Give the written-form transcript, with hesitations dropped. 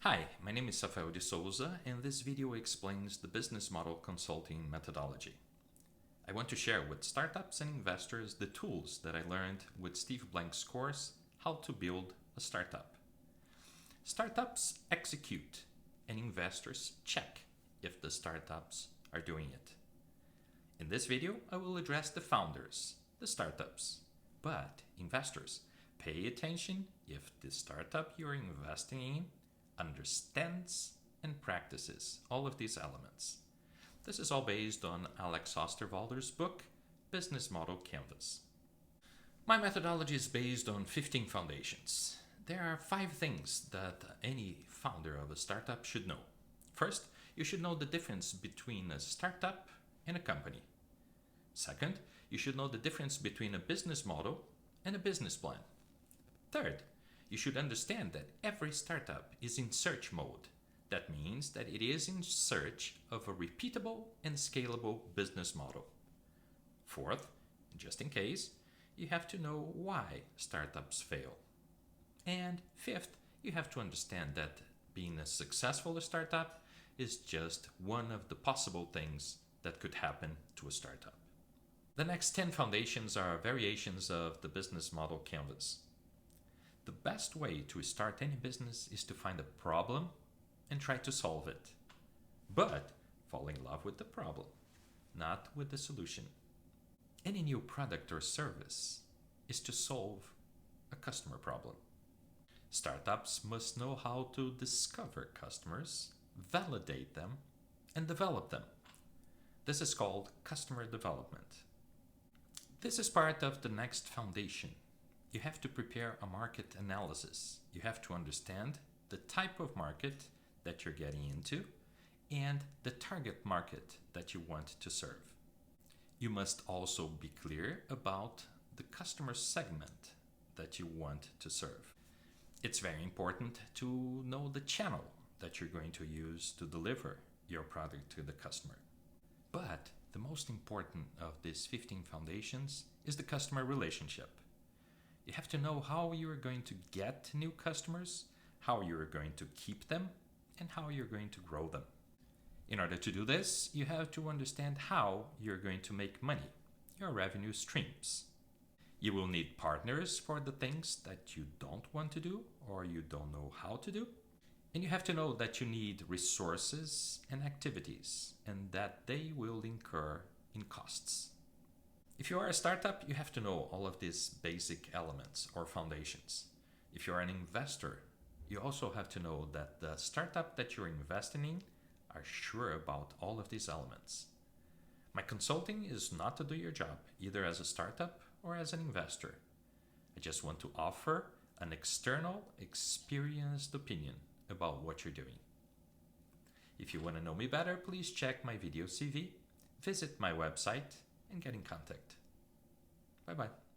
Hi, my name is Rafael de Souza, and this video explains the business model consulting methodology. I want to share with startups and investors the tools that I learned with Steve Blank's course, How to Build a Startup. Startups execute, and investors check if the startups are doing it. In this video, I will address the founders, the startups. But investors, pay attention if the startup you're investing in understands and practices all of these elements. This is all based on Alex Osterwalder's book, Business Model Canvas. My methodology is based on 15 foundations. There are 5 things that any founder of a startup should know. First, you should know the difference between a startup and a company. Second, you should know the difference between a business model and a business plan. Third, you should understand that every startup is in search mode. That means that it is in search of a repeatable and scalable business model. Fourth, just in case, you have to know why startups fail. And fifth, you have to understand that being a successful startup is just one of the possible things that could happen to a startup. The next 10 foundations are variations of the business model canvas. The best way to start any business is to find a problem and try to solve it. But fall in love with the problem, not with the solution. Any new product or service is to solve a customer problem. Startups must know how to discover customers, validate them, and develop them. This is called customer development. This is part of the next foundation. You have to prepare a market analysis. You have to understand the type of market that you're getting into and the target market that you want to serve. You must also be clear about the customer segment that you want to serve. It's very important to know the channel that you're going to use to deliver your product to the customer. But the most important of these 15 foundations is the customer relationship. You have to know how you are going to get new customers, how you are going to keep them, and how you're going to grow them. In order to do this, you have to understand how you're going to make money, your revenue streams. You will need partners for the things that you don't want to do or you don't know how to do. And you have to know that you need resources and activities and that they will incur in costs. If you are a startup, you have to know all of these basic elements or foundations. If you are an investor, you also have to know that the startup that you're investing in are sure about all of these elements. My consulting is not to do your job, either as a startup or as an investor. I just want to offer an external, experienced opinion about what you're doing. If you want to know me better, please check my video CV, visit my website, and get in contact. Bye-bye.